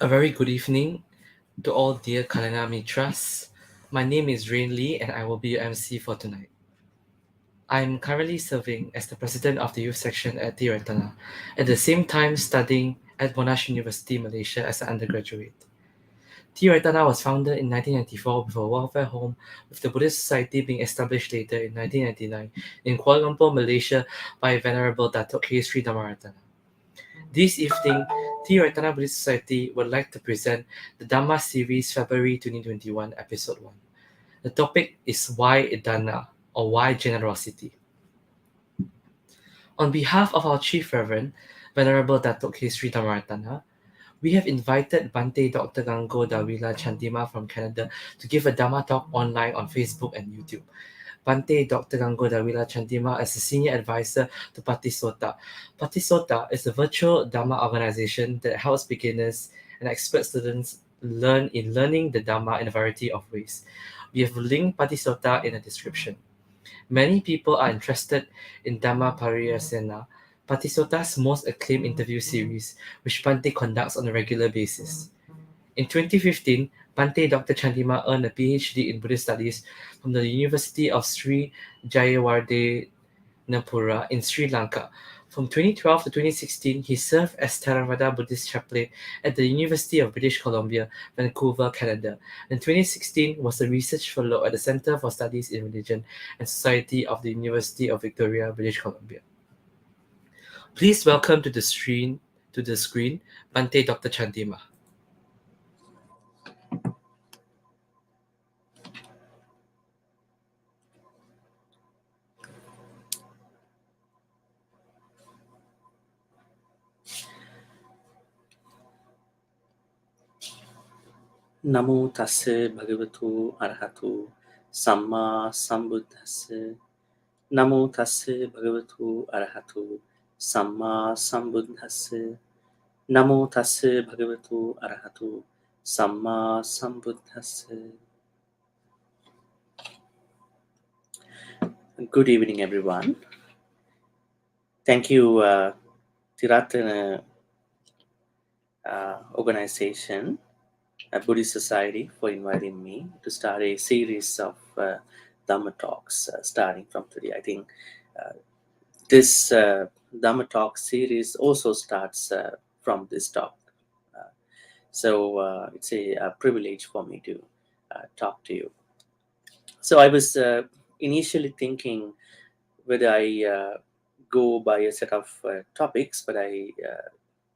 A very good evening to all dear Kalanga Mitras. My name is Rain Lee and I will be your MC for tonight. I'm currently serving as the president of the youth section at Ti-Ratana, at the same time studying at Monash University, Malaysia as an undergraduate. Ti-Ratana was founded in 1994 with a welfare home, with the Buddhist Society being established later in 1999 in Kuala Lumpur, Malaysia by Venerable Datuk K. Sri Dhammaratana. This evening, Ti-Ratana Buddhist Society would like to present the Dhamma series February 2021, episode 1. The topic is why Dana, or why generosity. On behalf of our Chief Reverend, Venerable Datuk K. Sri Dhammaratana, we have invited Bhante Dr. Gangodawila Chandima from Canada to give a Dhamma talk online on Facebook and YouTube. Bhante Dr. Gangodawila Chandima is a senior advisor to Patisota. Patisota is a virtual Dhamma organization that helps beginners and expert students learning the Dhamma in a variety of ways. We have linked Patisota in the description. Many people are interested in Dhamma Pariyasena, Patisota's most acclaimed interview series, which Bhante conducts on a regular basis. In 2015, Bhante Dr. Chandima earned a Ph.D. in Buddhist Studies from the University of Sri Jayewardenepura in Sri Lanka. From 2012 to 2016, he served as Theravada Buddhist Chaplain at the University of British Columbia, Vancouver, Canada. In 2016, was a research fellow at the Centre for Studies in Religion and Society of the University of Victoria, British Columbia. Please welcome to the screen, Bhante Dr. Chandima. Namo tassa bhagavato arahato samma sambuddhassa. Namo tassa bhagavato arahato samma sambuddhassa. Namo tassa bhagavato arahato samma sambuddhassa. Good evening, everyone. Thank you, Ti-Ratana organization, Buddhist Society, for inviting me to start a series of Dhamma talks starting from today. I think this Dhamma talk series also starts from this talk. So it's a privilege for me to talk to you. So I was initially thinking whether I go by a set of topics, but I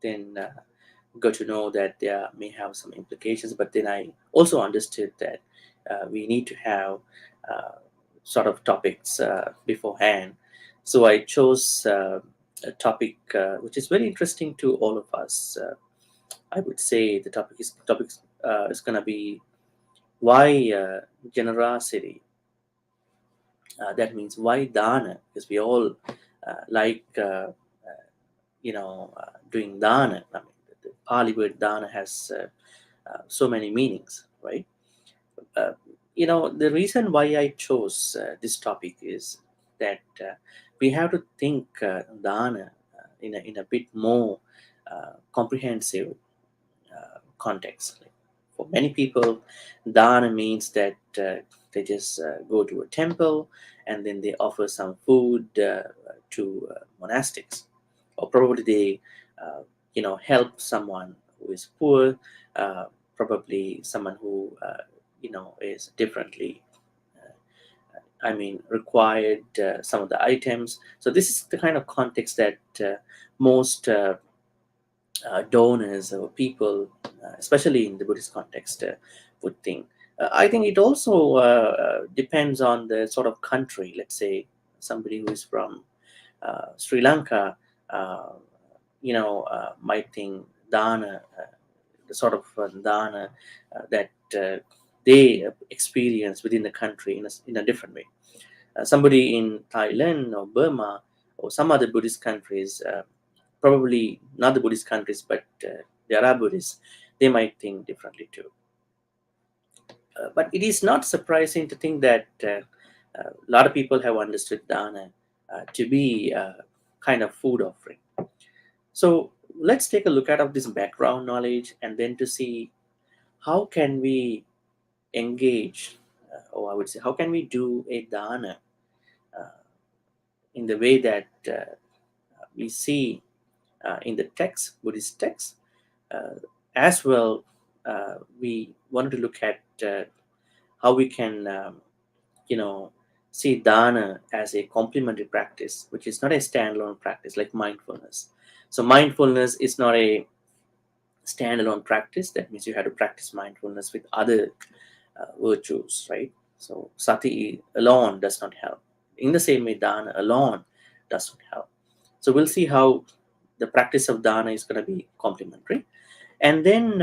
then got to know that there may have some implications. But then I also understood that we need to have sort of topics beforehand. So I chose a topic which is very interesting to all of us. I would say the topic is going to be why generosity. That means why dana, because we all like doing dana. I mean, the Pali word dana has so many meanings, right? The reason why I chose this topic is that we have to think dana in a bit more comprehensive context. Like, for many people, dana means that they just go to a temple and then they offer some food to monastics, or probably they help someone who is poor, probably someone who is differently required some of the items. So this is the kind of context that most donors or people, especially in the Buddhist context, would think. I think it also depends on the sort of country. Let's say somebody who is from Sri Lanka, might think dana, the sort of dana that they experience within the country in a different way. Somebody in Thailand or Burma or some other Buddhist countries, probably not the Buddhist countries, but there are Buddhists, they might think differently too. But it is not surprising to think that a lot of people have understood dana to be a kind of food offering. So let's take a look at of this background knowledge, and then to see how can we engage, or I would say, how can we do a dana uh, in the way that we see in the text, Buddhist text. As well, we wanted to look at how we can, you know, see dana as a complementary practice, which is not a standalone practice like mindfulness. So mindfulness is not a standalone practice. That means you have to practice mindfulness with other virtues, right? So sati alone does not help. In the same way, dana alone does not help. So we'll see how the practice of dana is going to be complementary, and then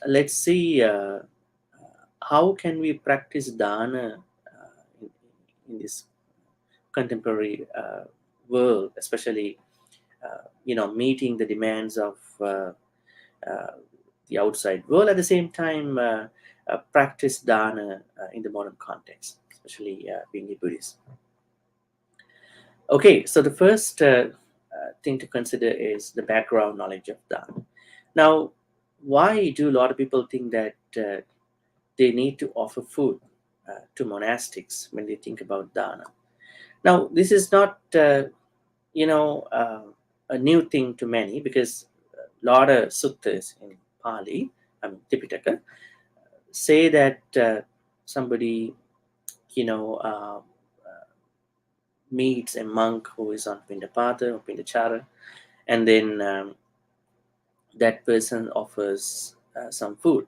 let's see how can we practice dana in this contemporary world, especially meeting the demands of uh, the outside world, at the same time practice dana in the modern context, especially being a Buddhist. Okay, so the first thing to consider is the background knowledge of dana. Now, why do a lot of people think that they need to offer food to monastics when they think about dana? Now, this is not you know uh, a new thing to many, because a lot of suttas in Pali, I mean Tipitaka, say that somebody you know uh, meets a monk who is on Pindapata or Pindachara, and then that person offers some food,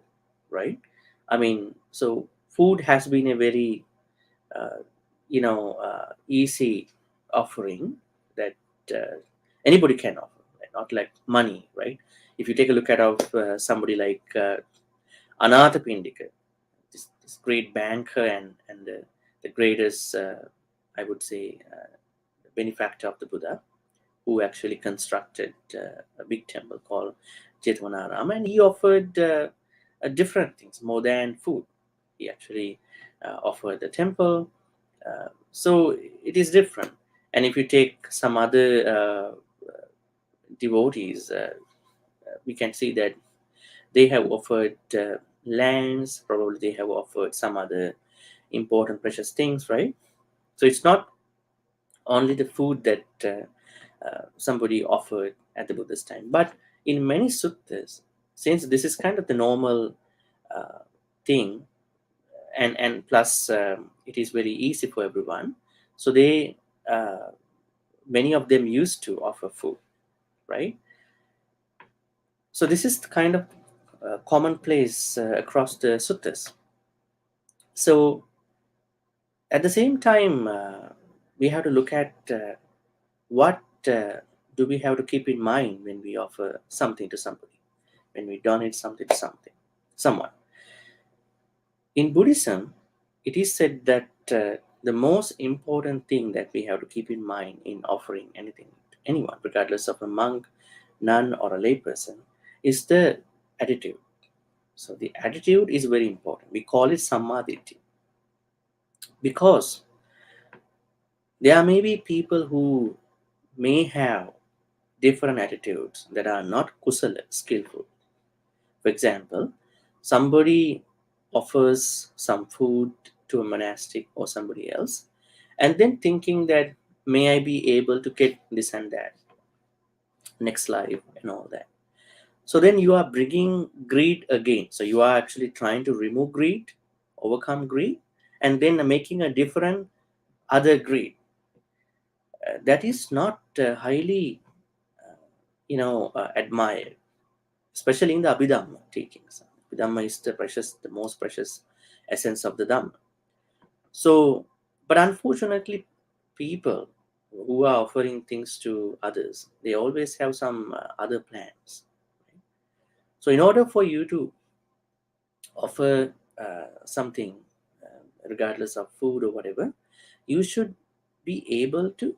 right? I mean, so food has been a very easy offering that anybody can offer, right? Not like money, right? If you take a look at of somebody like Anatha Pindika, this great banker and the greatest, I would say, benefactor of the Buddha, who actually constructed a big temple called Jetwanarama, and he offered different things more than food. He actually offered the temple, so it is different. And if you take some other devotees, we can see that they have offered lands, probably they have offered some other important precious things, right? So it's not only the food that somebody offered at the Buddha's time, but in many suttas, since this is kind of the normal uh, thing, and plus it is very easy for everyone, so they many of them used to offer food, right? So this is the kind of commonplace across the suttas. So at the same time, we have to look at what do we have to keep in mind when we offer something to somebody, when we donate something to someone. In Buddhism, it is said that the most important thing that we have to keep in mind in offering anything to anyone, regardless of a monk, nun, or a layperson, is the attitude. So the attitude is very important. We call it samadhi, because there may be people who may have different attitudes that are not kusala, skillful. For example, somebody offers some food to a monastic or somebody else, and then thinking that may I be able to get this and that next life and all that. So then you are bringing greed again. So you are actually trying to remove greed, overcome greed, and then making a different other greed. That is not highly, admired, especially in the Abhidhamma teachings. Abhidhamma is the most precious essence of the Dhamma. So, but unfortunately, people who are offering things to others, they always have some other plans. So, in order for you to offer something, regardless of food or whatever, you should be able to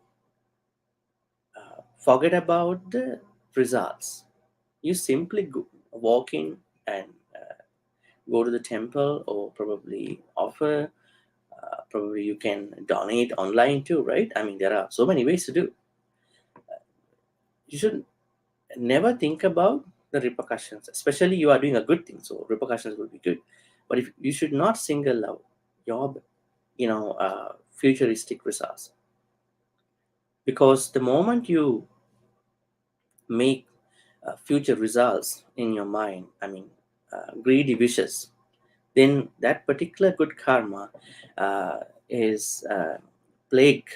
forget about the results. You simply walk in and go to the temple, or probably offer. Probably you can donate online too, right? I mean, there are so many ways to do. You should never think about the repercussions, especially you are doing a good thing, so repercussions will be good. But if you should not single out your futuristic results, because the moment you make future results in your mind, greedy wishes, then that particular good karma is plague,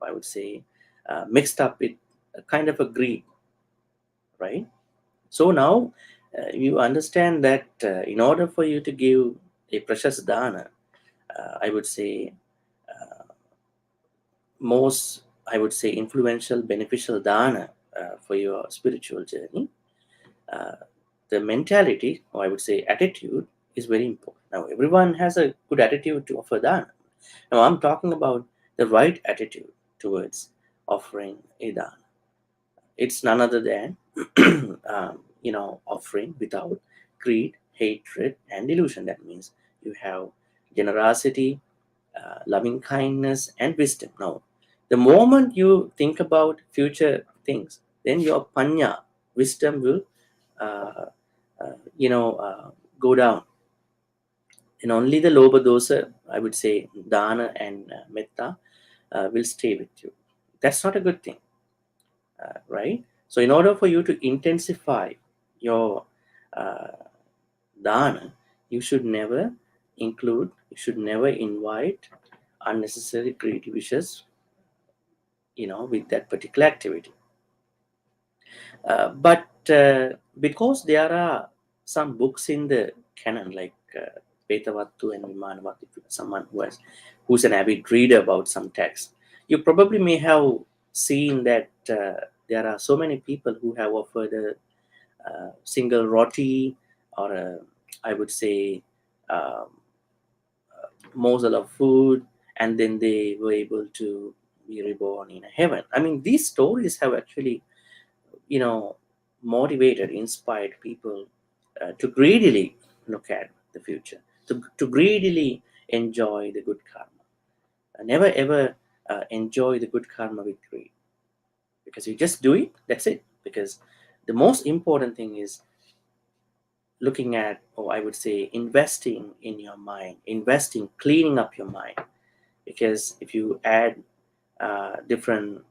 I would say, mixed up with a kind of a greed, right? So now you understand that in order for you to give a precious dana, I would say most, I would say, influential, beneficial dana for your spiritual journey, uh, the mentality, or I would say attitude, is very important. Now, everyone has a good attitude to offer dana. Now, I'm talking about the right attitude towards offering a dana. It's none other than, offering without greed, hatred, and delusion. That means you have generosity, loving kindness, and wisdom. Now, the moment you think about future things, then your panya, wisdom, will uh, go down. And only the loba dosa, I would say, dana and metta, will stay with you. That's not a good thing, right? So, in order for you to intensify your uh, dana, you should never you should never invite unnecessary greedy wishes, with that particular activity. But because there are some books in the canon, like Petavattu and Vimanavattu, someone who's an avid reader about some text, you probably may have seen that there are so many people who have offered a, single roti, or I would say, um, morsel of food, and then they were able to be reborn in a heaven. I mean, these stories have actually, you know, motivated, inspired people to greedily look at the future, to greedily enjoy the good karma. Never ever enjoy the good karma with greed, because you just do it, that's it. Because the most important thing is looking at, or I would say, investing in your mind, investing, cleaning up your mind. Because if you add different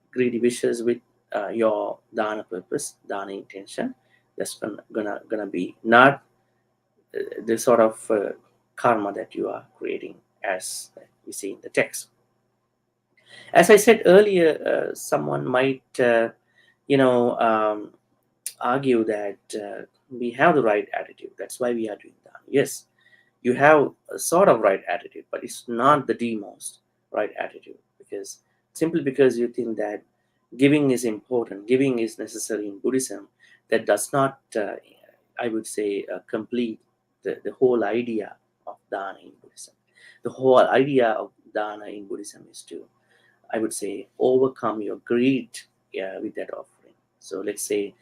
greedy wishes with your dana purpose, dana intention, that's gonna be not the sort of karma that you are creating, as we see in the text. As I said earlier, someone might, argue that we have the right attitude. That's why we are doing that. Yes, you have a sort of right attitude, but it's not the most right attitude, because simply because you think that giving is important, giving is necessary in Buddhism, that does not, I would say, complete the whole idea of dana in Buddhism. The whole idea of dana in Buddhism is to, I would say, overcome your greed with that offering. So let's say,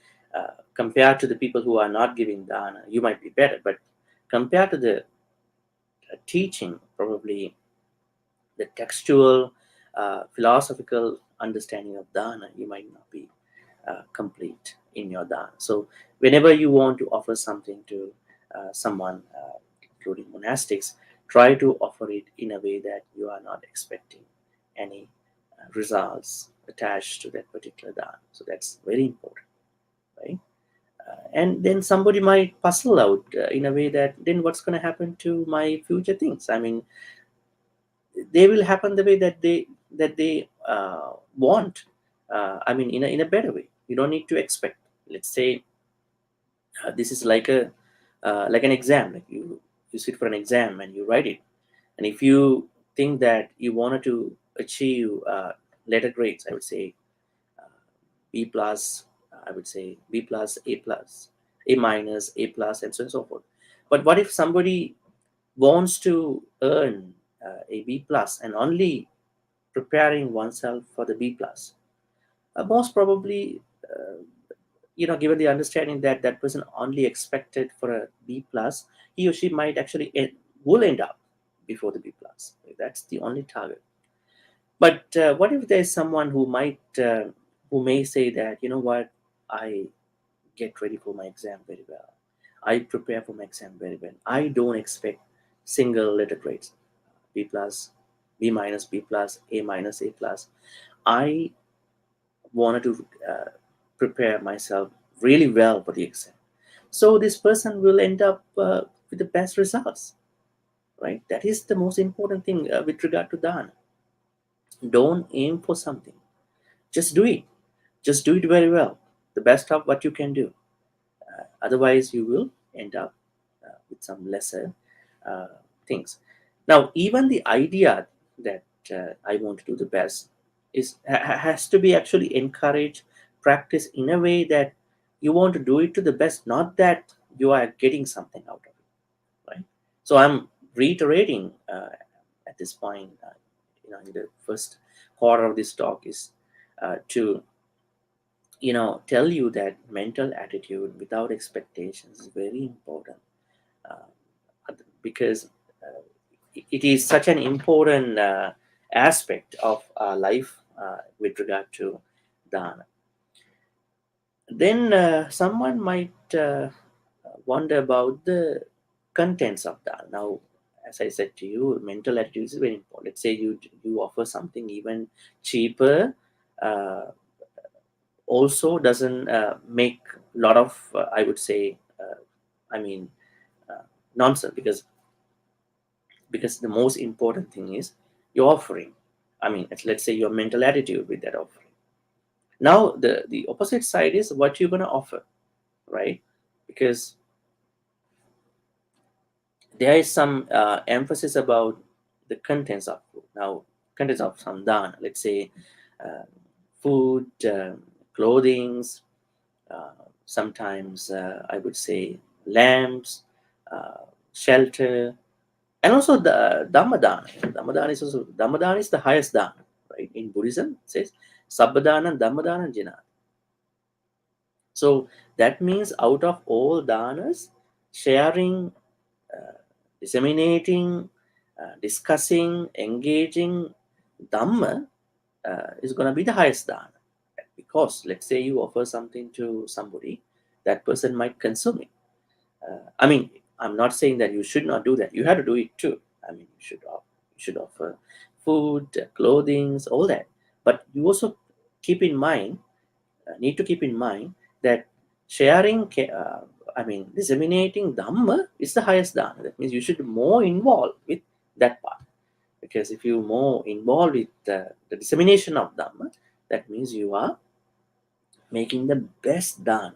compared to the people who are not giving dana, you might be better, but compared to the teaching, probably the textual, philosophical understanding of dana, you might not be complete in your dana. So whenever you want to offer something to someone, including monastics, try to offer it in a way that you are not expecting any results attached to that particular dana. So that's very important, right? And then somebody might puzzle out in a way that, then what's going to happen to my future things? I mean, they will happen the way that they want. I mean, in a better way. You don't need to expect. Let's say this is like an exam. Like you sit for an exam and you write it. And if you think that you wanted to achieve letter grades, I would say B plus, I would say B plus, A plus, A minus, A plus, and so on and so forth. But what if somebody wants to earn a B plus and only preparing oneself for the B plus? Most probably, given the understanding that that person only expected for a B plus, he or she might actually will end up before the B plus. That's the only target. But what if there's someone who may say that, you know what? I get ready for my exam very well. I prepare for my exam very well. I don't expect single letter grades, B plus, B minus, B plus, A minus, A plus. I wanted to prepare myself really well for the exam. So this person will end up with the best results, right? That is the most important thing with regard to dana. Don't aim for something. Just do it. Just do it very well. The best of what you can do. Otherwise, you will end up with some lesser uh, things. Now, even the idea that I want to do the best has to be actually encouraged, practice in a way that you want to do it to the best, not that you are getting something out of it, right? So I'm reiterating at this point, in the first quarter of this talk is to tell you that mental attitude without expectations is very important, uh, because it is such an important aspect of our life with regard to dana. Then someone might wonder about the contents of dana. Now, as I said to you, mental attitude is very important. Let's say you offer something even cheaper, uh, also doesn't make a lot of, I would say, I mean, uh, nonsense, because the most important thing is your offering. I mean, let's say your mental attitude with that offering. Now, the opposite side is what you're going to offer, right? Because there is some emphasis about the contents of food. Now, contents of some dana, let's say uh, food, clothings, sometimes I would say lamps, shelter, and also the Dhammadana. Dhammadana is the highest dana, right? In Buddhism, it says Sabbadana, Dhammadana, Jina. So that means out of all danas, sharing, uh, disseminating, discussing, engaging Dhamma is going to be the highest dana. Because let's say you offer something to somebody, that person might consume it. I mean, I'm not saying that you should not do that. You have to do it too. I mean, you should offer food, clothing, all that. But you also keep in mind, need to keep in mind that sharing, I mean, disseminating Dhamma is the highest dana. That means you should be more involved with that part. Because if you're more involved with the dissemination of Dhamma, that means you are making the best dana.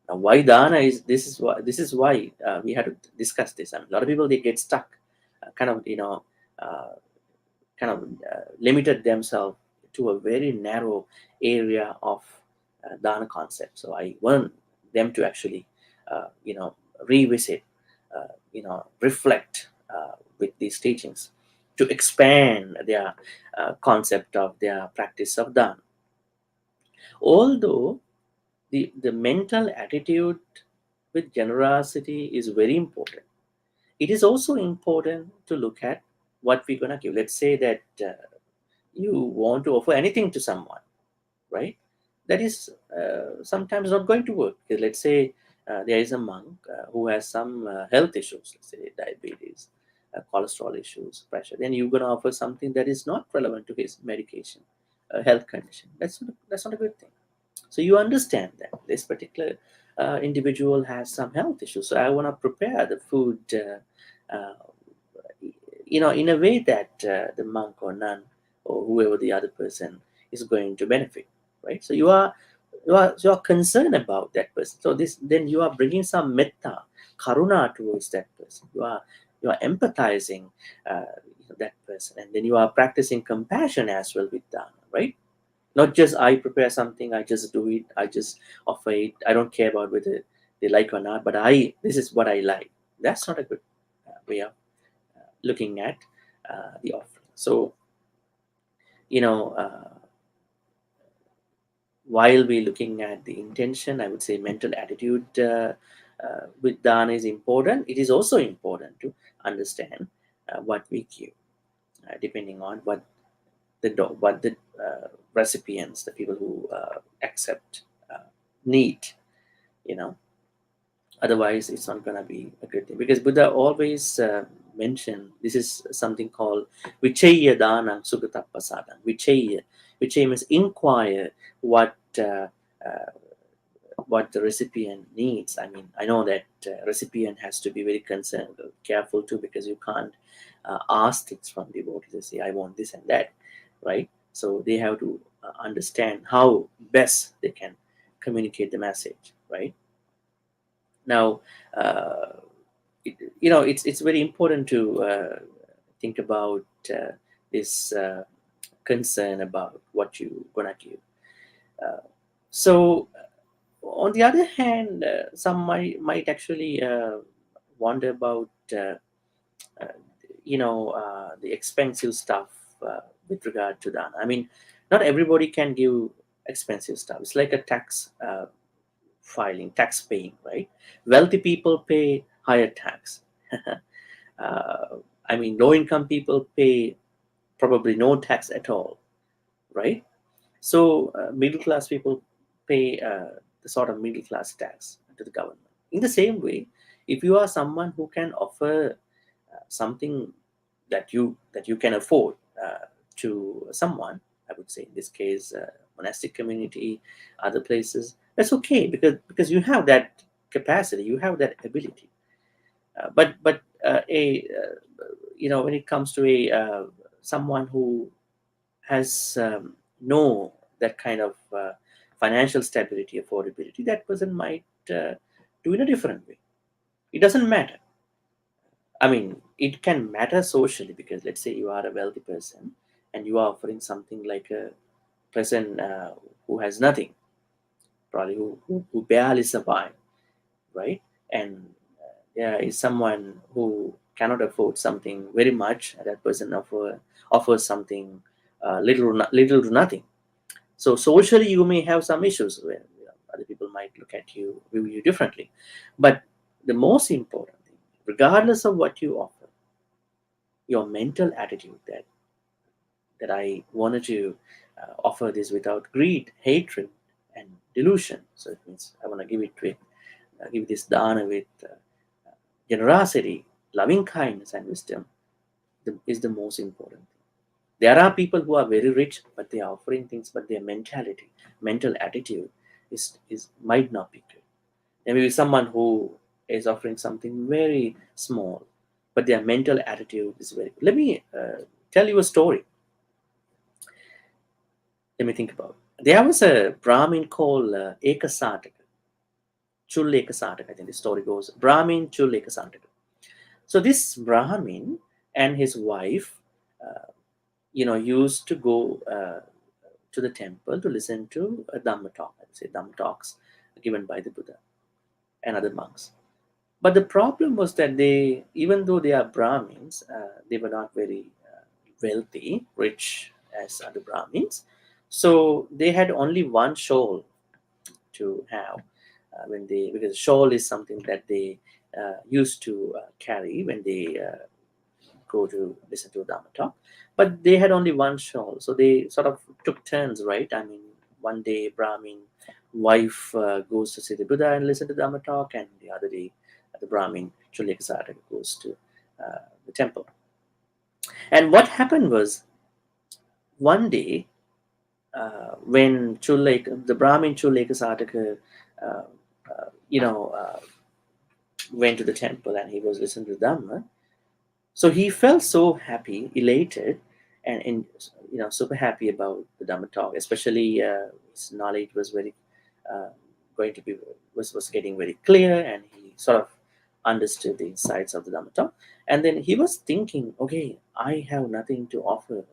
Now, why dana is this is why we had to discuss this. I mean, a lot of people, they get stuck, kind of uh, limited themselves to a very narrow area of dana concept. So I want them to actually revisit, reflect with these teachings to expand their concept of their practice of dana. Although the mental attitude with generosity is very important, it is also important to look at what we're going to give. Let's say that you want to offer anything to someone, right? That is sometimes not going to work. Because let's say there is a monk who has some health issues, let's say diabetes, cholesterol issues, pressure. Then you're going to offer something that is not relevant to his medication, health condition. That's not a good thing. So you understand that this particular individual has some health issues. So I want to prepare the food, in a way that the monk or nun or whoever the other person is going to benefit, right? So you are concerned about that person. So this then you are bringing some metta, karuna towards that person. You are empathizing that person, and then you are practicing compassion as well with dana, right? Not just I prepare something, I just do it, I just offer it. I don't care about whether they like or not, but this is what I like. That's not a good way of looking at the offering. So, you know, while we're looking at the intention, I would say mental attitude with dana is important. It is also important to understand what we give, depending on what the recipients, the people who accept. need, you know. Otherwise, it's not going to be a good thing. Because Buddha always mentioned this is something called Vichaya Danam Sugatapasadam. Vichaya means inquire what what the recipient needs. I mean, I know that recipient has to be very concerned, careful too, because you can't ask things from devotees. They say, "I want this and that," right? So they have to understand how best they can communicate the message, right? Now, uh, it's very important to think about this concern about what you gonna give. Uh, so, on the other hand, some might actually wonder about uh, the expensive stuff with regard to that. I mean, not everybody can give expensive stuff. It's like a tax filing, tax paying, right? Wealthy people pay higher tax. uh, I mean, low income people pay probably no tax at all, right? So middle class people pay the sort of middle class tax to the government. In the same way, if you are someone who can offer something that you can afford to someone, I would say in this case, monastic community, other places, that's okay, because you have that capacity, you have that ability. But a when it comes to a someone who has no that kind of financial stability, affordability, that person might do in a different way. It doesn't matter. I mean, it can matter socially, because let's say you are a wealthy person and you are offering something like a person who has nothing, probably who barely survive, right? And there is someone who cannot afford something very much. That person offers something little to nothing. So socially, you may have some issues where other people might look at you, view you differently. But the most important thing, regardless of what you offer, your mental attitude that I wanted to offer this without greed, hatred, and delusion. So it means I want to give this dana with generosity, loving kindness, and wisdom is the most important thing. There are people who are very rich, but they are offering things, but their mental attitude is might not be good. There may be someone who is offering something very small, but their mental attitude is very good. Let me tell you a story. Let me think about it. There was a Brahmin called Ekasataka, Chul Ekasataka, I think the story goes. Brahmin Chul Ekasataka. So this Brahmin and his wife, used to go to the temple to listen to a Dhamma talk, I'd say Dhamma talks given by the Buddha and other monks. But the problem was that they, even though they are Brahmins, they were not very wealthy, rich as other Brahmins. So they had only one shawl to have when they, because shawl is something that they used to carry when they go to listen to a Dhamma talk. But they had only one shawl, so they sort of took turns, right? I mean, one day Brahmin wife goes to see the Buddha and listen to Dhamma talk, and the other day the Brahmin Chulikasataka goes to the temple. And what happened was, one day when the Brahmin Chulikasataka uh, went to the temple and he was listening to Dhamma. So he felt so happy, elated, and super happy about the Dhamma talk. Especially his knowledge was very uh, going to be was getting very clear, and he sort of understood the insights of the Dhamma talk. And then he was thinking, okay, I have nothing to offer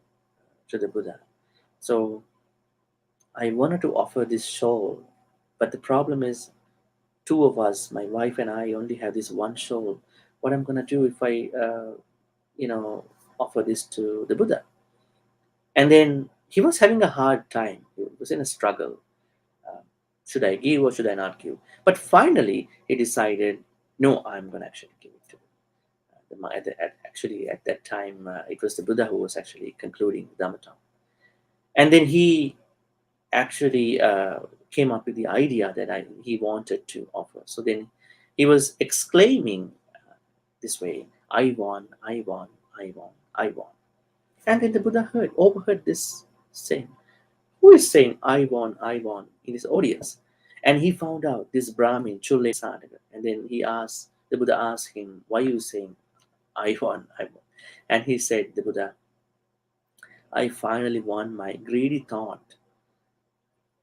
to the Buddha, so I wanted to offer this shawl, but the problem is two of us, my wife and I, only have this one shawl. What I'm gonna do if I you know, offer this to the Buddha? And then he was having a hard time. He was in a struggle. Uh, should I give or should I not give? But finally, he decided, no, I'm going to actually give it to actually, at that time, it was the Buddha who was actually concluding the Dhamma talk. And then he actually came up with the idea that he wanted to offer. So then he was exclaiming this way, I won, I won, I won, I won. And then the Buddha overheard this saying. Who is saying I won in his audience? And he found out this Brahmin, Chulle Sadhaka. And then the Buddha asked him, why are you saying I won, I won? And he said, the Buddha, I finally won my greedy thought.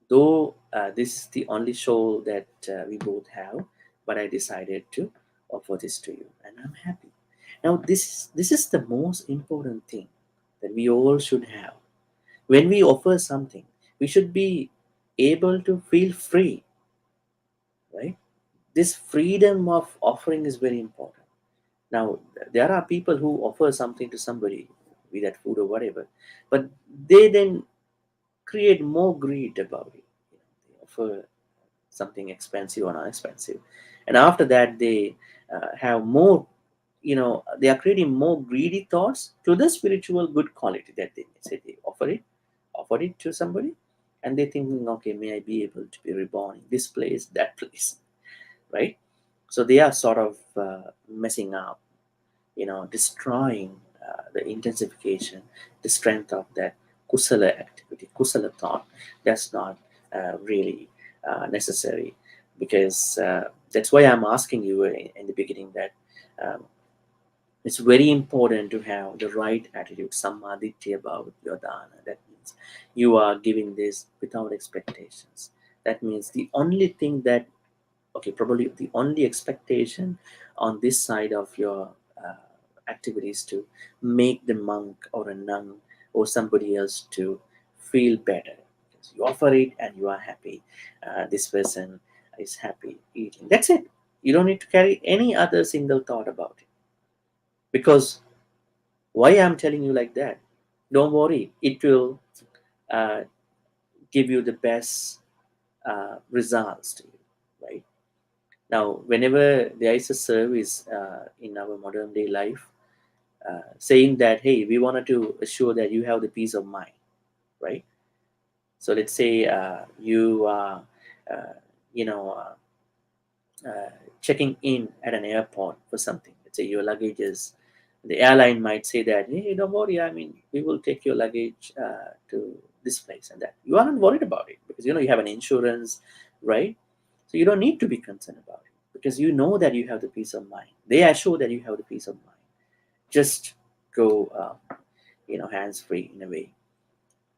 Though this is the only soul that we both have, but I decided to offer this to you, and I'm happy. Now, this is the most important thing that we all should have. When we offer something, we should be able to feel free, right? This freedom of offering is very important. Now, there are people who offer something to somebody, be that food or whatever, but they then create more greed about it. They offer something expensive or not expensive, and after that they have more. They are creating more greedy thoughts to the spiritual good quality that they say they offer it to somebody, and they thinking, okay, may I be able to be reborn in this place, that place, right? So they are sort of messing up, destroying the intensification, the strength of that kusala activity, kusala thought. That's not really necessary, because that's why I'm asking you in the beginning that um, it's very important to have the right attitude, samadhi about your dana. That means you are giving this without expectations. That means the only thing that, okay, probably the only expectation on this side of your activities to make the monk or a nun or somebody else to feel better. Because you offer it and you are happy. This person is happy eating. That's it. You don't need to carry any other single thought about it. Because why I'm telling you like that? Don't worry. It will uh, give you the best results to you, right? Now, whenever there is a service in our modern day life, saying that, hey, we wanted to assure that you have the peace of mind, right? So let's say you are, uh, you know, checking in at an airport for something. Let's say your luggage is, the airline might say that, hey, don't worry, I mean, we will take your luggage to this place and that. You aren't worried about it because, you have an insurance, right? So you don't need to be concerned about it because you know that you have the peace of mind. They assure that you have the peace of mind. Just go, hands free in a way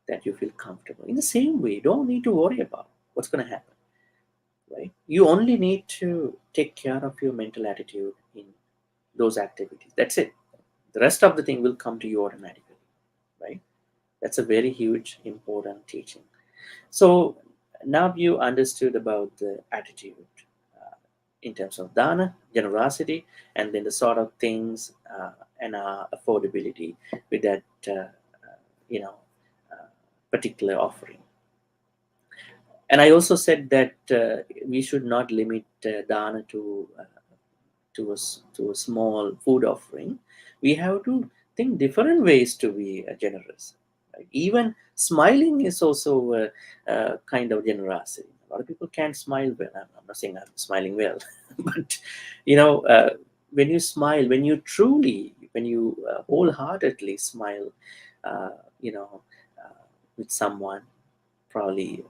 that you feel comfortable. In the same way, you don't need to worry about what's going to happen, right? You only need to take care of your mental attitude in those activities. That's it. The rest of the thing will come to you automatically, right? That's a very huge, important teaching. So now you understood about the attitude in terms of dana, generosity, and then the sort of things and affordability with that, you know, uh, particular offering. And I also said that we should not limit dana to a small food offering. We have to think different ways to be generous. Right? Even smiling is also a kind of generosity. A lot of people can't smile well. I'm not saying I'm smiling well, but you know, uh, when you smile, when you wholeheartedly smile, uh, you know, with someone, probably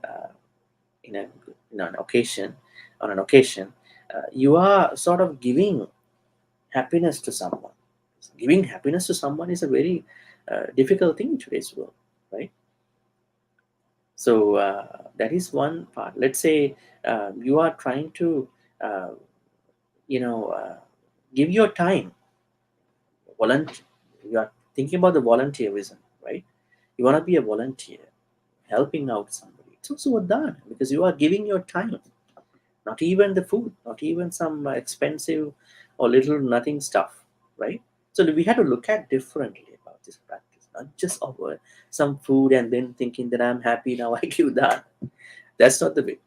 in a in an occasion, on an occasion, you are sort of giving happiness to someone. Giving happiness to someone is a very difficult thing in today's world, right? So that is one part. Let's say you are trying to, uh, you know, uh, give your time, volunteer. You are thinking about the volunteerism, right? You want to be a volunteer, helping out somebody. It's also a done because you are giving your time, not even the food, not even some expensive or little nothing stuff, right? So we had to look at differently about this practice, not just over some food and then thinking that I'm happy now I give that. That's not the way.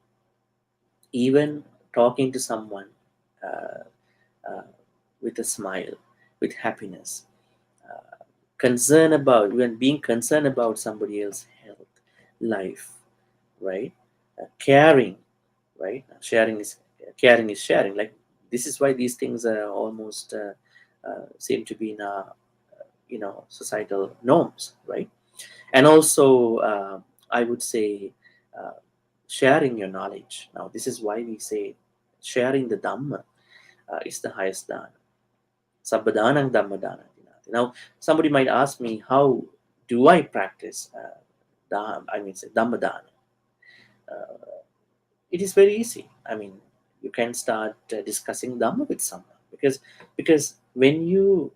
Even talking to someone uh, uh, with a smile, with happiness, concern about, even being concerned about somebody else's health, life, right? Caring, right? Caring is sharing. Like, this is why these things are almost seem to be in our societal norms, right? And also, I would say, uh, sharing your knowledge. Now, this is why we say sharing the Dhamma is the highest dana. Sabbadanang Dhammadana. Now, somebody might ask me, how do I practice say Dhammadana? Uh, it is very easy. I mean, you can start discussing Dhamma with someone, because when you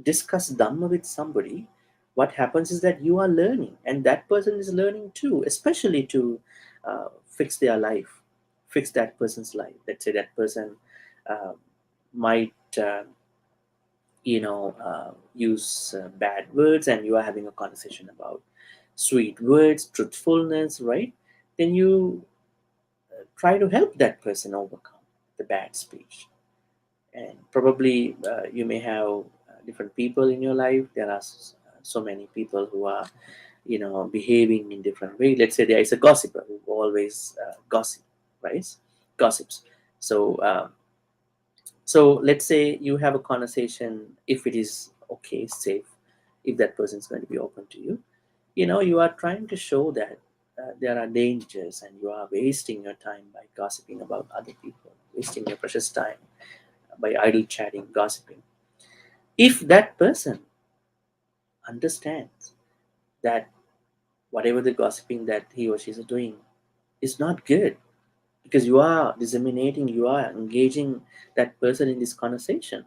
discuss Dhamma with somebody, what happens is that you are learning, and that person is learning too, especially to fix their life, fix that person's life. Let's say that person uh, might use bad words, and you are having a conversation about sweet words, truthfulness, right? Then you try to help that person overcome the bad speech. And probably you may have different people in your life. There are so many people who are behaving in different way. Let's say there is a gossiper who always gossip, right? Gossips. So um, so let's say you have a conversation, if it is okay, safe, if that person is going to be open to you, you are trying to show that there are dangers, and you are wasting your time by gossiping about other people, wasting your precious time by idle chatting, gossiping. If that person understands that whatever the gossiping that he or she is doing is not good, because you are disseminating, you are engaging that person in this conversation,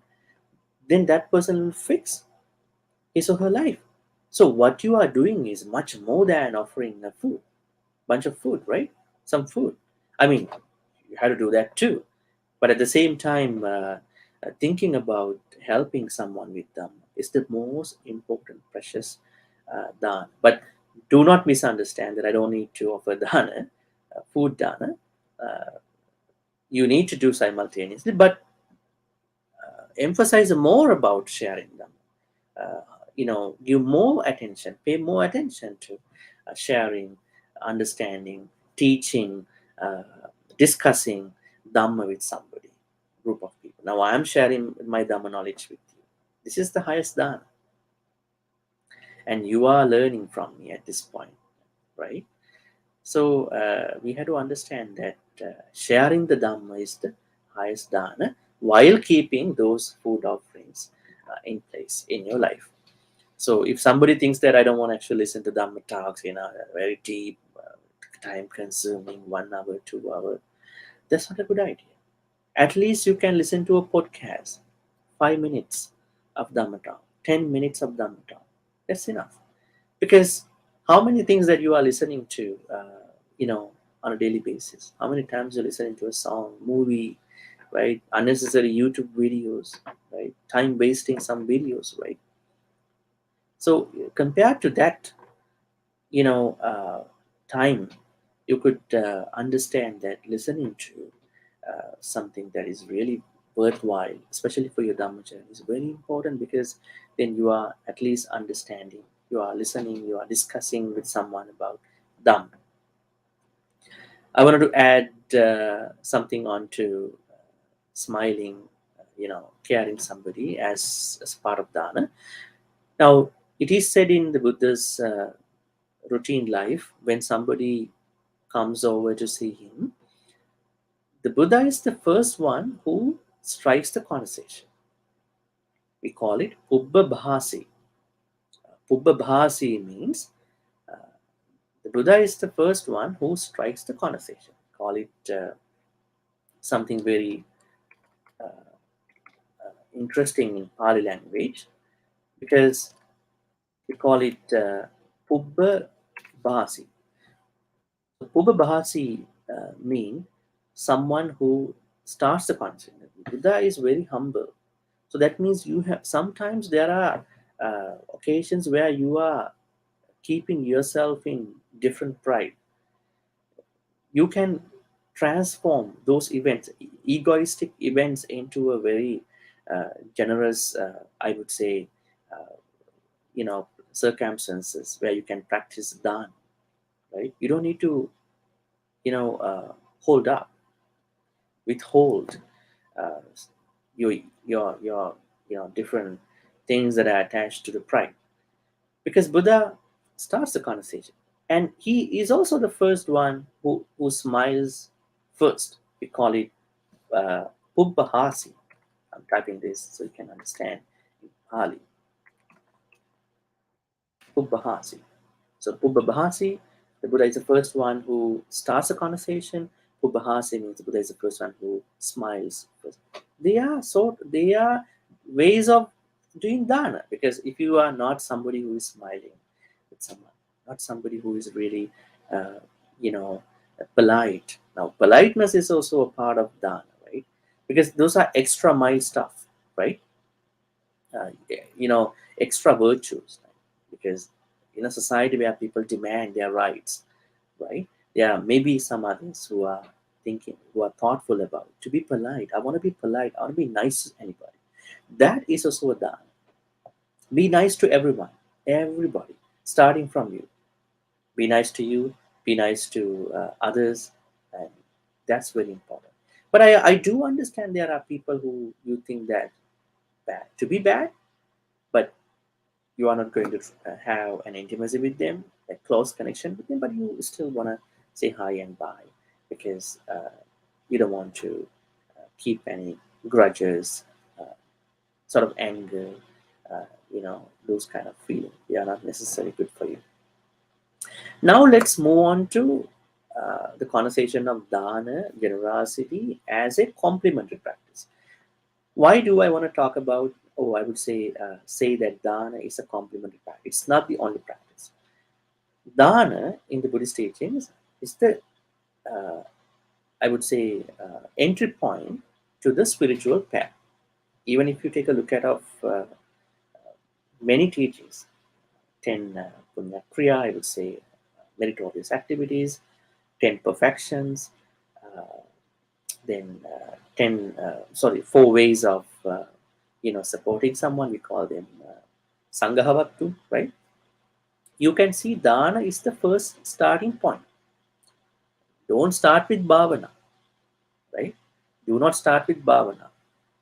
then that person will fix his or her life. So what you are doing is much more than offering a food, bunch of food, right? Some food. I mean, you have to do that too. But at the same time, thinking about helping someone with them is the most important, precious dana. But do not misunderstand that I don't need to offer dana, food dana. Uh, you need to do simultaneously, but emphasize more about sharing them. uh, Give more attention, pay more attention to sharing, understanding, teaching, uh, discussing Dhamma with somebody, group of people. Now I am sharing my Dhamma knowledge with you. This is the highest dana, and you are learning from me at this point, right? So we had to understand that sharing the Dhamma is the highest dana, while keeping those food offerings in place in your life. So if somebody thinks that I don't want to actually listen to Dhamma talks, very deep, time consuming, 1 hour, 2 hour, that's not a good idea. At least you can listen to a podcast, 5 minutes of Dhamma talk, 10 minutes of Dhamma talk. That's enough. Because how many things that you are listening to, on a daily basis? How many times you're listening to a song, movie, right? Unnecessary YouTube videos, right? Time wasting some videos, right? So compared to that, you know uh, time, you could understand that listening to something that is really worthwhile, especially for your Dhamma journey, is very important, because then you are at least understanding, you are listening, you are discussing with someone about Dhamma. I wanted to add something on to smiling, caring somebody as part of dana. Now, it is said in the Buddha's routine life, when somebody comes over to see him, the Buddha is the first one who strikes the conversation. We call it Pubba Bhasi. Pubba Bhasi means uh, the Buddha is the first one who strikes the conversation. Call it something very interesting in Pali language, because we call it Pubba Bhasi. Pubba Bhasi mean someone who starts the conversation. Buddha is very humble. So that means you have, sometimes there are occasions where you are keeping yourself in different pride. You can transform those events, egoistic events, into a very generous, I would say, circumstances where you can practice dana. right? You don't need to, hold up, withhold uh, your your different things that are attached to the pride, because Buddha starts the conversation, and he is also the first one who smiles first. We call it uh, Pubbahasi. I'm typing this so you can understand in Pali. Pubbahasi. So Pubbahasi, the Buddha is the first one who starts a conversation. Pubbahasi means the Buddha is the first one who smiles first. They are ways of doing dana, because if you are not somebody who is smiling with someone, not somebody who is really uh, you know polite. Now politeness is also a part of dana, right? Because those are extra mild stuff, right? uh, Extra virtues, right? Because in a society where people demand their rights, right, there are maybe some others who are thinking, who are thoughtful about to be polite. I want to be polite, I want to be nice to anybody. That is also a dana. Be nice to everybody, starting from you. Be nice to you, be nice to others, and that's very important. But I do understand there are people who you think that bad to be bad, but you are not going to have an intimacy with them, a close connection with them, but you still want to say hi and bye, because you don't want to keep any grudges, uh, sort of anger, those kind of feelings. They are not necessarily good for you. Now let's move on to the conversation of dana, generosity, as a complementary practice. Why do I want to talk about? Oh, I would say that dana is a complementary practice. It's not the only practice. Dana in the Buddhist teachings is the, uh, I would say, entry point to the spiritual path. Even if you take a look at of many teachings, 10 punya kriya, I would say, meritorious activities, 10 perfections, uh, then 10, sorry, 4 ways of, supporting someone. We call them Sanghahavaktu, right? You can see dana is the first starting point. Don't start with bhavana, right? Do not start with bhavana.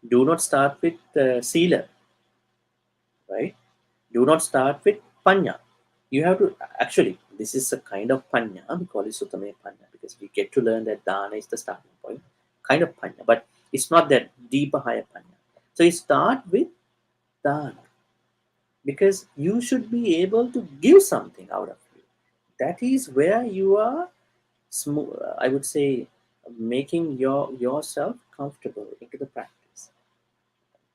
Do not start with sila, right? Do not start with panya. You have to actually, this is a kind of panya. We call it sutame panya because we get to learn that dana is the starting point, kind of panya, but it's not that deeper, higher panya. So you start with dana because you should be able to give something out of you. That is where you are, I would say, making yourself comfortable into the practice.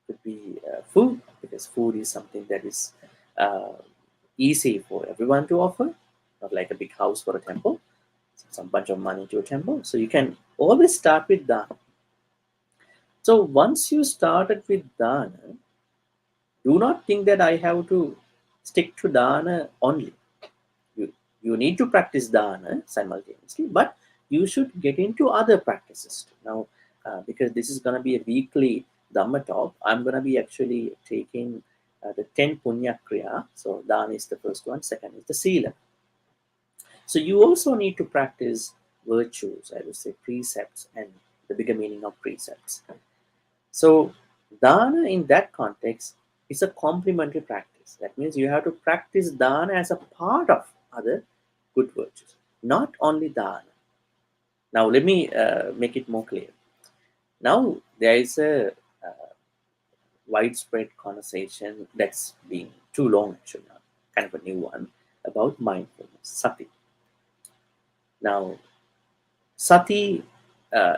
Could be food, because food is something that is uh, easy for everyone to offer, not like a big house for a temple, some bunch of money to a temple. So you can always start with dana. So once you started with dana, do not think that I have to stick to dana only. You, you need to practice dana simultaneously, but you should get into other practices too. Now, because this is going to be a weekly Dhamma talk, I'm going to be actually taking the 10 Punya Kriya. So, dana is the first one, second is the Sila. So, you also need to practice virtues, I would say precepts, and the bigger meaning of precepts. So, dana in that context is a complementary practice. That means you have to practice dana as a part of other good virtues, not only dana. Now, let me make it more clear. Now, there is a widespread conversation that's been too long, actually, now, kind of a new one, about mindfulness, sati. Now, sati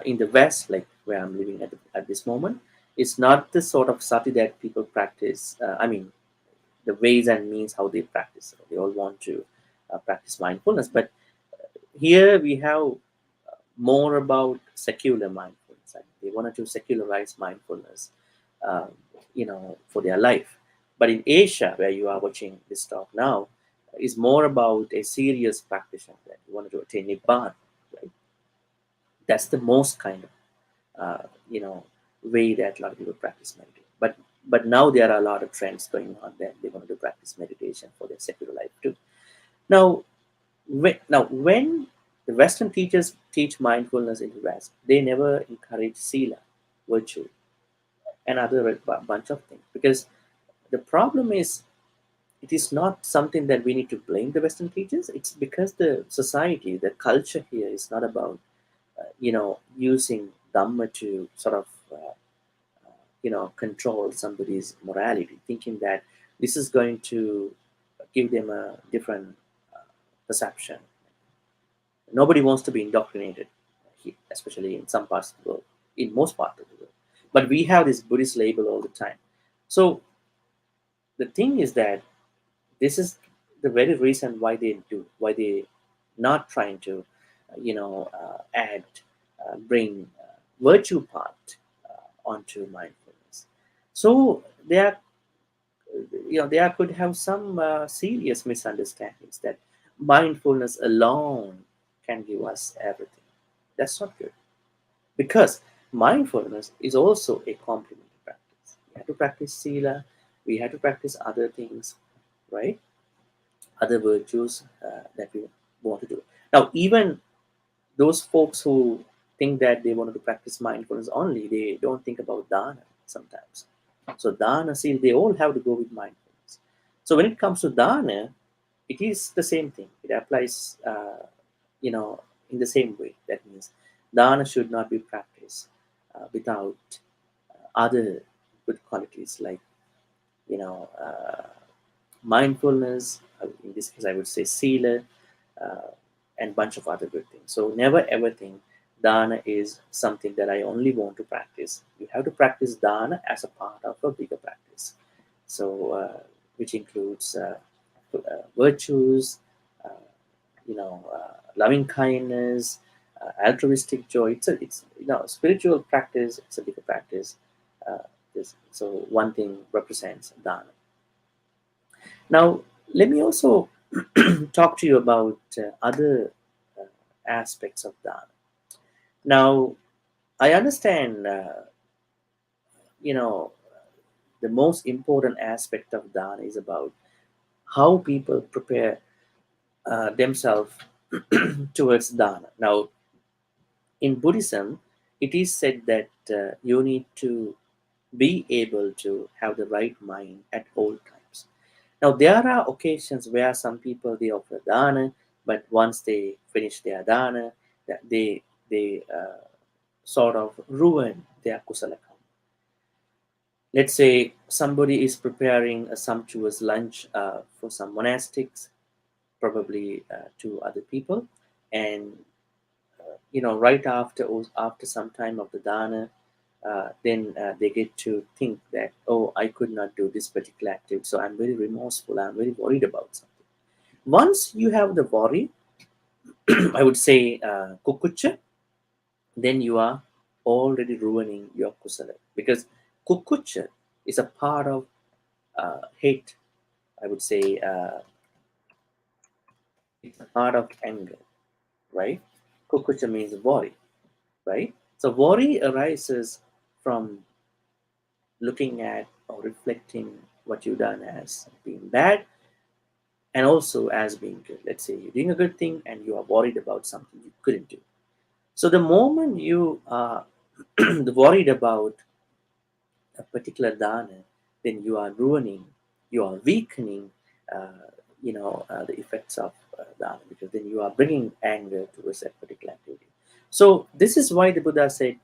in the West, like where I'm living at this moment, is not the sort of sati that people practice. I mean, the ways and means how they practice. They all want to practice mindfulness, but here we have more about secular mindfulness. They wanted to secularize mindfulness, um, for their life. But in Asia, where you are watching this talk now, is more about a serious practitioner that you wanted to attain nibbana. Right? That's the most kind of way that a lot of people practice meditation. But now there are a lot of trends going on that they want to practice meditation for their secular life too. Now, When the Western teachers teach mindfulness in the West, they never encourage sila, virtue, and other bunch of things. Because the problem is, it is not something that we need to blame the Western teachers. It's because the society, the culture here is not about, using Dhamma to sort of, control somebody's morality, thinking that this is going to give them a different perception. Nobody wants to be indoctrinated, especially in some parts of the world, in most parts of the world. But we have this Buddhist label all the time. So the thing is that this is the very reason why they not trying to, add, bring virtue part onto mindfulness. So there could have some serious misunderstandings that mindfulness alone can give us everything. That's not good, because mindfulness is also a complementary practice. We have to practice sila, we have to practice other things, right? Other virtues that we want to do. Now, even those folks who think that they wanted to practice mindfulness only, they don't think about dana sometimes. So dana, sila, they all have to go with mindfulness. So when it comes to dana, it is the same thing. It applies, in the same way. That means dana should not be practiced without other good qualities like, you know, uh, mindfulness. In this case, I would say sila, uh, and bunch of other good things. So never ever think dana is something that I only want to practice. You have to practice dana as a part of a bigger practice. So which includes virtues, uh, loving kindness, altruistic joy. It's spiritual practice. It's a bigger practice. Uh, so one thing represents dana. Now, let me also talk to you about other uh, aspects of dana. Now, I understand, you know, the most important aspect of dana is about how people prepare themselves towards dana. Now, in Buddhism, it is said that you need to be able to have the right mind at all times. Now, there are occasions where some people they offer dana, but once they finish their dana, they sort of ruin their kusala karma. Let's say somebody is preparing a sumptuous lunch for some monastics, probably to other people, and right after some time of the dana, then they get to think that, oh, I could not do this particular activity, so I'm very remorseful, I'm very worried about something. Once you have the worry, I would say kukucha, then you are already ruining your kusala, because kukucha is a part of hate. I would say it's a part of anger, right? Kukucha means worry, right? So worry arises from looking at or reflecting what you've done as being bad and also as being good. Let's say you're doing a good thing and you are worried about something you couldn't do. So the moment you are worried about a particular dana, then you are ruining, you are weakening, the effects of dana, because then you are bringing anger towards that particular activity. So this is why the Buddha said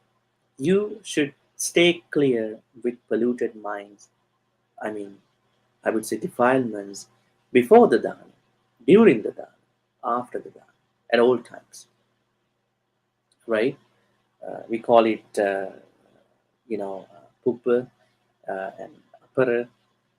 you should stay clear with polluted minds. I mean, I would say defilements before the dana, during the dana, after the dana, at all times, right? We call it, pupa and apara,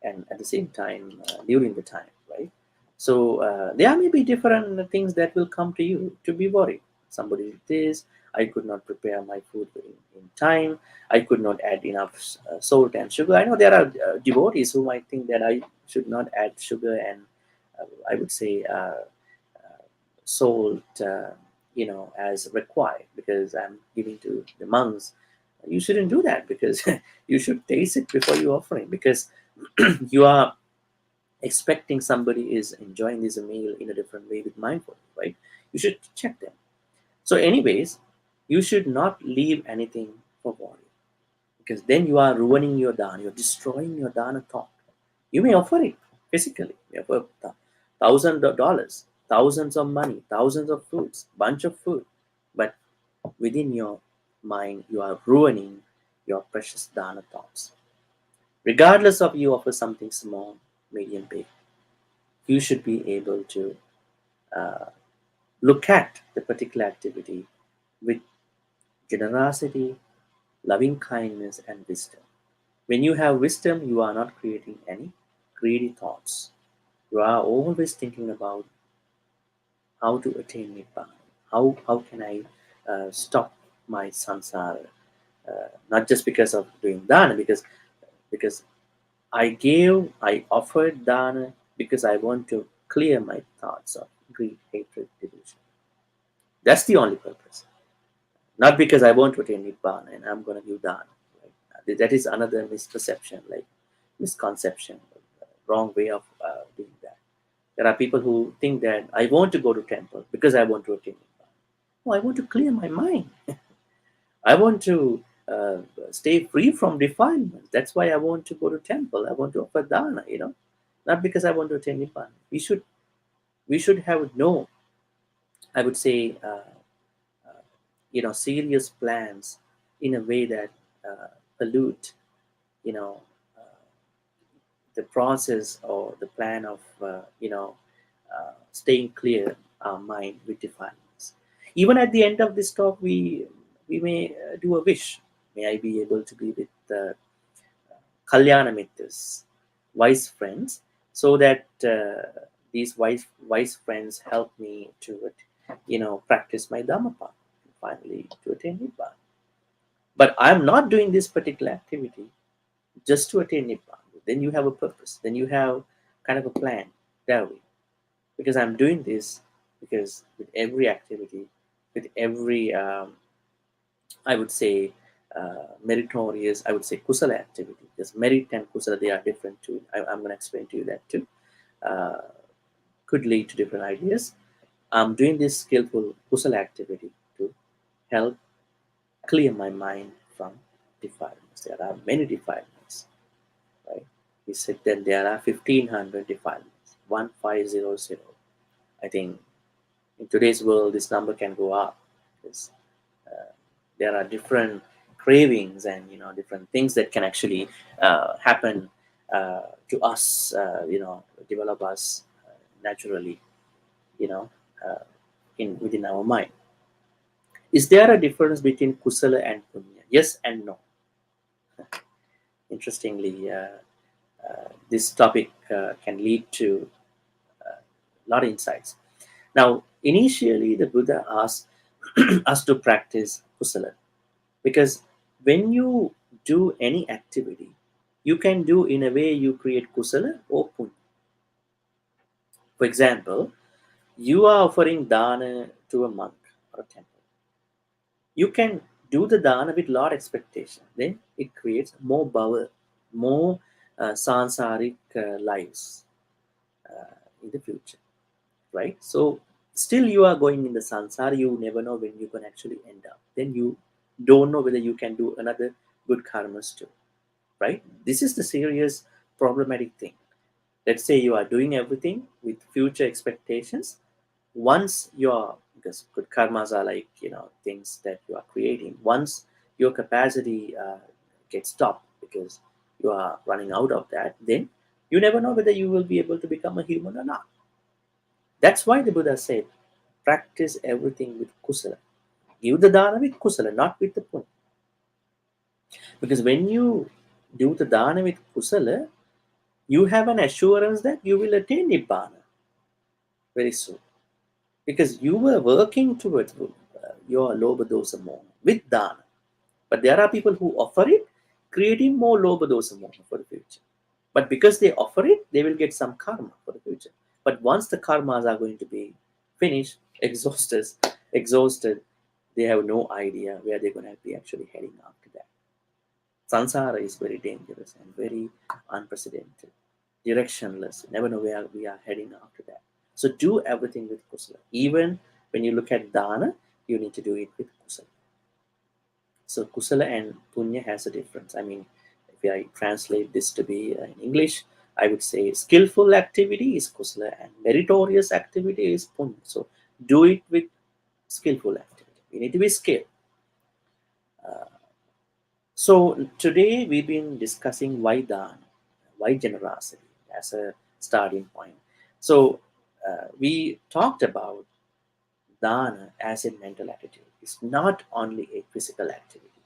and at the same time, during the time, right? So there may be different things that will come to you to be worried. Somebody did this, I could not prepare my food in time, I could not add enough salt and sugar. I know there are devotees who might think that I should not add sugar and I would say salt, as required because I'm giving to the monks. You shouldn't do that, because you should taste it before you offering, because you are expecting somebody is enjoying this meal in a different way with mindfulness, right? You should check them. So, anyways, you should not leave anything for worry, because then you are ruining your dana, you're destroying your dana thought. You may offer it physically, you offer $1,000, thousands of money, thousands of foods, bunch of food, but within your mind, you are ruining your precious dana thoughts. Regardless of you offer something small, medium, big, you should be able to uh, look at the particular activity with generosity, loving kindness, and wisdom. When you have wisdom, you are not creating any greedy thoughts. You are always thinking about how to attain Nibbana. How can I stop my samsara? Not just because of doing dana, because I offered dana because I want to clear my thoughts of greed, hatred, delusion. That's the only purpose. Not because I want to attain Nibbana and I'm going to give dana. Right? That is another misperception, like misconception, wrong way of doing that. There are people who think that I want to go to temple because I want to attain Nibbana. No, I want to clear my mind. I want to stay free from defilement. That's why I want to go to temple. I want to offer dana. Not because I want to attain Nibbana. We should have no, I would say, serious plans in a way that pollute, you know, uh, the process or the plan of, staying clear our mind with defilements. Even at the end of this talk, we may do a wish. May I be able to be with Kalyana Mitras, wise friends, so that these wise friends help me to, practice my Dhamma path and finally to attain Nibbana. But I'm not doing this particular activity just to attain Nibbana. Then you have a purpose. Then you have kind of a plan that way. Because I'm doing this because with every activity, with every, I would say, meritorious, I would say kusala activity. Because merit and kusala, they are different too. I'm going to explain to you that too. Uh, could lead to different ideas. I'm doing this skillful kusala activity to help clear my mind from defilements. There are many defilements, right? He said that there are 1,500 defilements, 1500. I think in today's world, this number can go up because there are different cravings and different things that can actually happen to us, develop us naturally, you know, uh, in within our mind. Is there a difference between kusala and punya? Yes and no. Interestingly, this topic can lead to a lot of insights. Now, initially, the Buddha asked us to practice kusala because when you do any activity, you can do in a way you create kusala or punya. For example, you are offering dana to a monk or a temple. You can do the dana with lot expectation. Then it creates more bhava, more sansaric lives in the future, right? So still you are going in the sansara. You never know when you can actually end up. Then you don't know whether you can do another good karmas too, right? This is the serious problematic thing. Let's say you are doing everything with future expectations. Once your, because good karmas are like things that you are creating. Once your capacity gets stopped because you are running out of that, then you never know whether you will be able to become a human or not. That's why the Buddha said, practice everything with kusala. Give the dana with kusala, not with the punya. Because when you do the dana with kusala, you have an assurance that you will attain nibbana very soon. Because you were working towards your loba dosa moha with dana. But there are people who offer it, creating more loba dosa moha for the future. But because they offer it, they will get some karma for the future. But once the karmas are going to be finished, exhausted, they have no idea where they're going to be actually heading after that. Sansara is very dangerous and very unprecedented. directionless, never know where we are heading after that. So do everything with kusala. Even when you look at dana, you need to do it with kusala. So kusala and punya has a difference. I mean, if I translate this to be in English, I would say skillful activity is kusala and meritorious activity is punya. So do it with skillful activity. We need to be skilled. So today we've been discussing why dana, why generosity as a starting point. So we talked about dana as a mental attitude. It's not only a physical activity.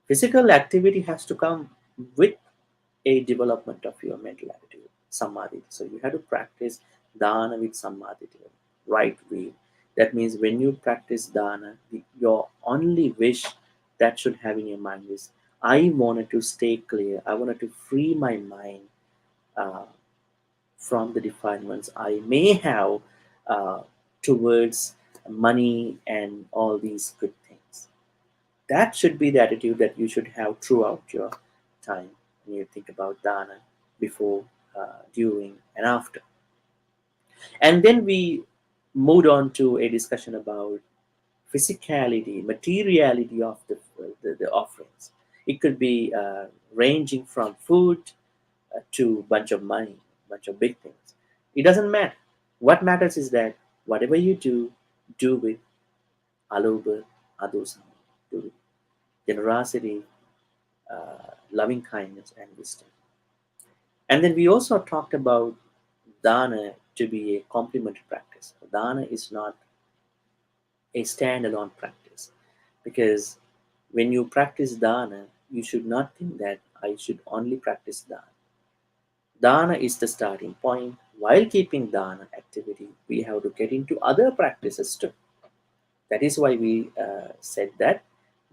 Physical activity has to come with a development of your mental attitude, samadhi. So you have to practice dana with samadhi, right way. That means when you practice dana, your only wish that should have in your mind is, I wanted to stay clear. I wanted to free my mind uh, from the defilements I may have uh, towards money and all these good things. That should be the attitude that you should have throughout your time when you think about dana, before, during, and after. And then we moved on to a discussion about physicality, materiality of the offerings. It could be ranging from food to bunch of money, bunch of big things. It doesn't matter. What matters is that whatever you do with aloba, adosam, do with generosity, loving kindness, and wisdom. And then we also talked about dana to be a complementary practice. Dana is not a standalone practice, because when you practice dana, you should not think that I should only practice dana. Dana is the starting point. While keeping dana activity, we have to get into other practices too. That is why we said that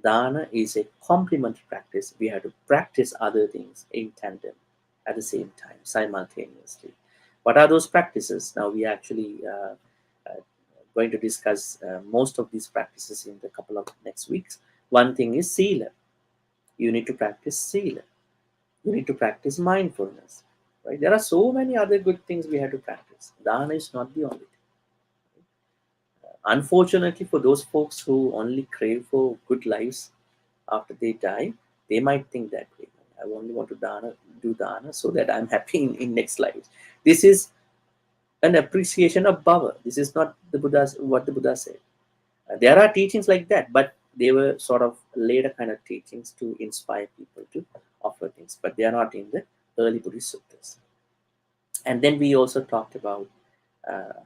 dana is a complementary practice. We have to practice other things in tandem at the same time, simultaneously. What are those practices? Now we actually going to discuss most of these practices in the couple of next weeks. One thing is sila. You need to practice sila. You need to practice mindfulness. Right? There are so many other good things we have to practice. Dana is not the only thing. Unfortunately, for those folks who only crave for good lives after they die, they might think that way. I only want to do dana so that I'm happy in next lives. This is an appreciation of bhava. This is not the Buddha's what the Buddha said. There are teachings like that, but they were sort of later kind of teachings to inspire people to offer things, but they are not in the early Buddhist suttas. And then we also talked about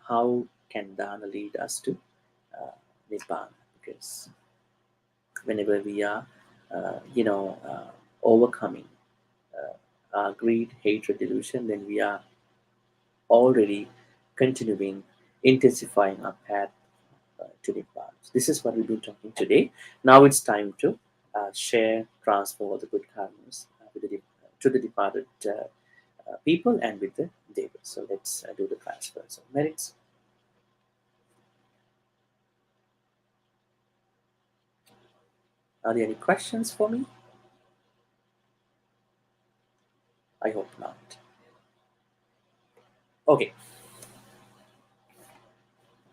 how can dana lead us to uh, nibbana, because whenever we are, overcoming our greed, hatred, delusion, then we are already continuing, intensifying our path to Nibbana. So this is what we've been talking today. Now it's time to share, transfer all the good karmas to the departed people and with the devas. So let's do the transfer. So merits. Are there any questions for me? I hope not. Okay.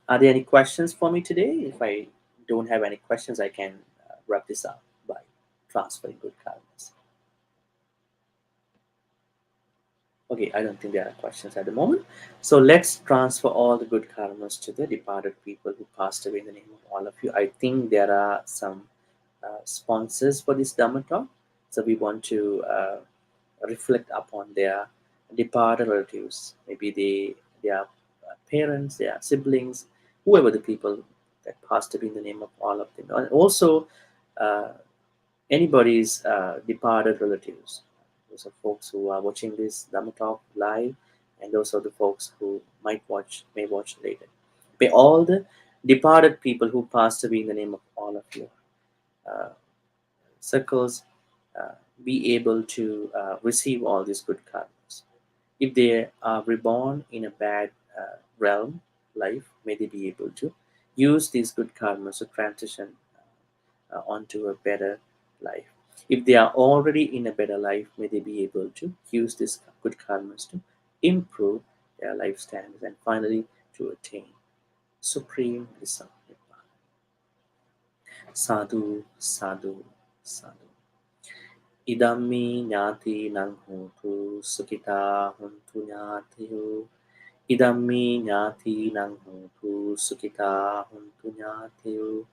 Are there any questions for me today? If I don't have any questions, I can wrap this up by transferring good karmas. Okay, I don't think there are questions at the moment. So let's transfer all the good karmas to the departed people who passed away in the name of all of you. I think there are some sponsors for this Dhamma talk. So we want to reflect upon their departed relatives. Maybe their parents, their siblings, whoever the people that passed away in the name of all of them. And also uh, anybody's departed relatives. Those are folks who are watching this Dhamma talk live, and those are the folks who may watch later. May all the departed people who passed away in the name of all of you uh, circles be able to receive all these good karmas. If they are reborn in a bad realm, life, may they be able to use these good karmas to transition onto a better life. If they are already in a better life, may they be able to use this good karmas to improve their life standards, and finally to attain supreme bliss of Nibbana. Sadhu, sadhu, sadhu. Idammi nyati nang hotu sukita huntu nyatiyo. Idammi nyati nang hotu sukita huntu nyatiyo.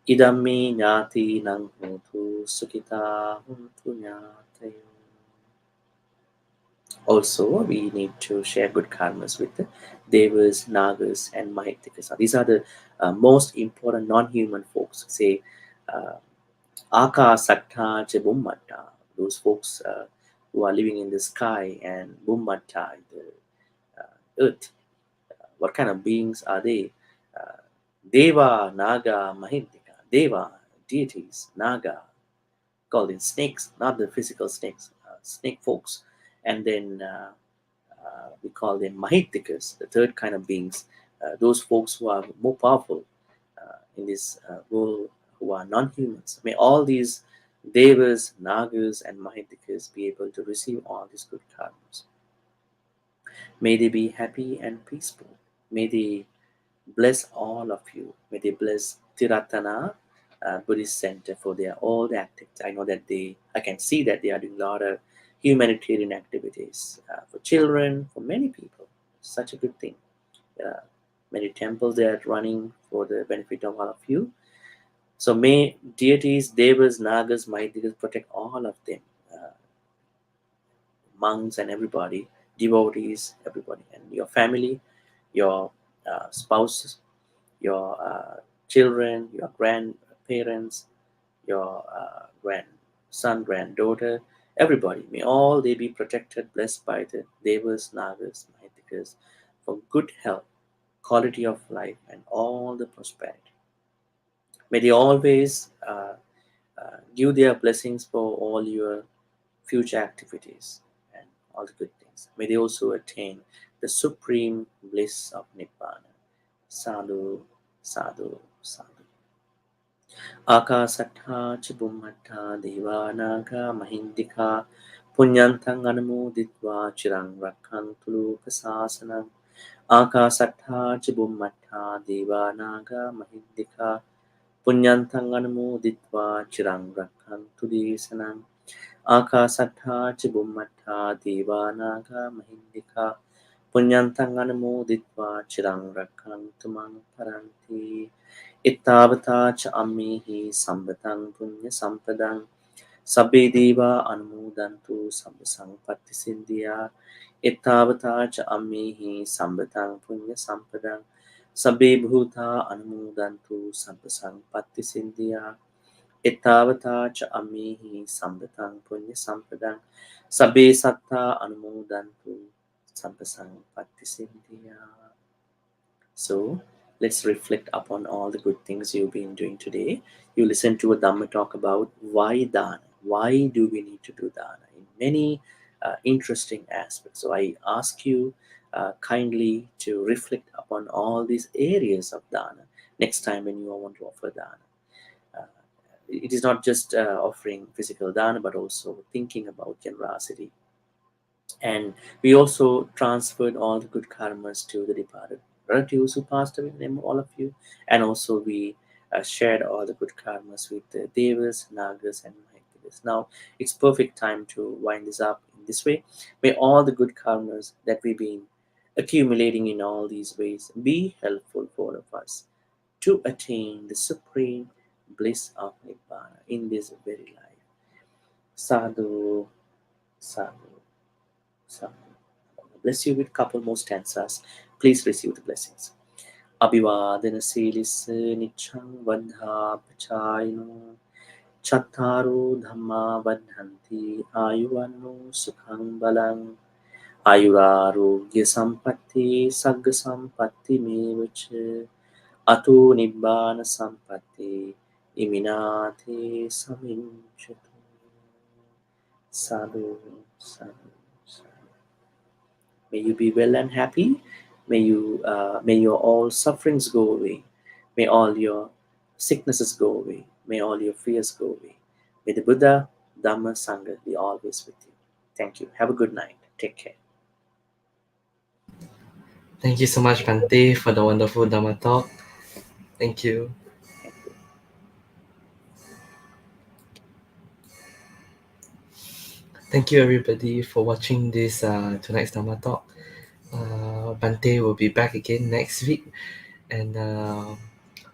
Idammi nyati nang hotu sukita huntu nyatiyo. Also, we need to share good karmas with the devas, nagas, and mahitikas. These are the most important non-human folks. Say, uh, Aka Satta che Bummata, those folks who are living in the sky, and Bummata, the earth. What kind of beings are they? Uh, Deva, Naga, Mahintika. Deva, deities, Naga, called in snakes, not the physical snakes, snake folks. And then we call them Mahitikas, the third kind of beings, those folks who are more powerful in this world, who are non-humans. May all these devas, nagas, and Mahitikas be able to receive all these good karmas. May they be happy and peaceful. May they bless all of you. May they bless Ti-Ratana Buddhist Center for their all the activities. I know that I can see that they are doing a lot of humanitarian activities for children, for many people. Such a good thing. Uh, Many temples they are running for the benefit of all of you. So may deities, devas, nagas, Mahitikas protect all of them, monks and everybody, devotees, everybody, and your family, your spouses, your children, your grandparents, your grandson, granddaughter, everybody. May all they be protected, blessed by the devas, nagas, mahitikas, for good health, quality of life, and all the prosperity. May they always give their blessings for all your future activities and all the good things. May they also attain the supreme bliss of Nibbana. Sadhu, sadhu, sadhu. Akasatha Chibummata Devanaga Mahindika Punyantang Anumoditva Chirang Rakhantulu Kasasanam Akasatha Chibummata Devanaga Mahindika Punyantang Anumoditva Chirang Rakhantulu Sanam Akasatha Chibummata Devanaga Mahindika Punyantang Anumoditva Chirang Rakhantumang Paranti Ittavata cha ammihi sambatang punya sampadang sabbe deva anumodantu sabba sampatti sindhya Ittavata cha ammihi sambatang punya sampadang sabbe bhuta anumodantu sabba sampatti sindhya Ittavata cha ammihi sambatang punya sampadang sabbe satta anumodantu sabba sampatti sindhya. So let's reflect upon all the good things you've been doing today. You listen to a Dhamma talk about why dana. Why do we need to do dana in many interesting aspects? So I ask you kindly to reflect upon all these areas of dana next time when you want to offer dana. Uh, it is not just offering physical dana, but also thinking about generosity, and we also transferred all the good karmas to the departed relatives who passed away, name all of you. And also we shared all the good karmas with the devas, nagas, and mahitikas. Now it's perfect time to wind this up in this way. May all the good karmas that we've been accumulating in all these ways be helpful for all of us to attain the supreme bliss of Nibbana in this very life. Sadhu, sadhu. So, bless you with a couple more stanzas. Please receive the blessings. Abhivadana silis nichang vadha pachayino chattaro dhamma vadhanti ayuvanno sukhang balang ayurarogya sampatti sagga sampatti mevacha ato nibbana sampatti iminate saminchatu. Sadhu, sadhu, sadhu. May you be well and happy. May your all sufferings go away. May all your sicknesses go away. May all your fears go away. May the Buddha, Dhamma, Sangha be always with you. Thank you. Have a good night. Take care. Thank you so much, Bhante, for the wonderful Dhamma talk. Thank you. Thank you. Thank you, everybody, for watching this tonight's Dhamma talk. Bhante will be back again next week, and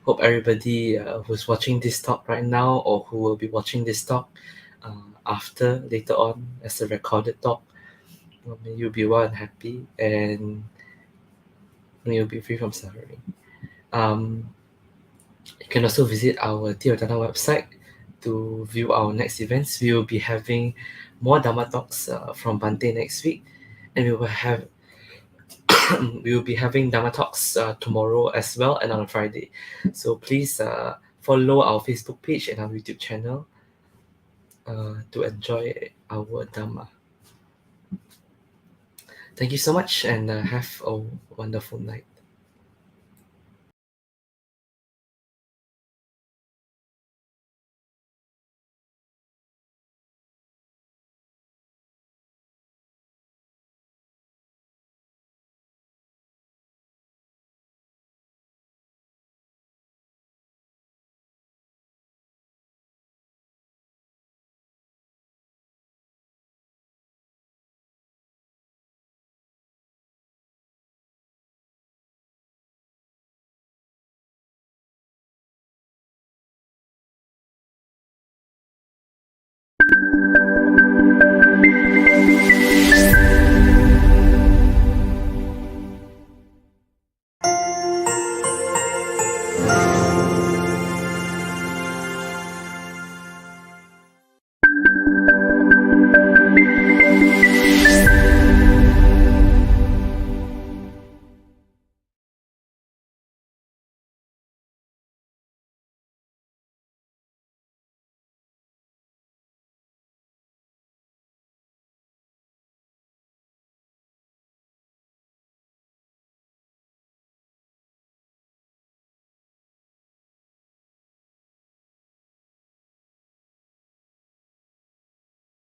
hope everybody who's watching this talk right now or who will be watching this talk after later on as a recorded talk, may you be well and happy, and may you be free from suffering. Um, you can also visit our Ti-Ratana website to view our next events. We will be having more Dhamma talks from Bhante next week, and we will have we will be having Dhamma talks tomorrow as well and on a Friday. So please follow our Facebook page and our YouTube channel to enjoy our Dhamma. Thank you so much and have a wonderful night.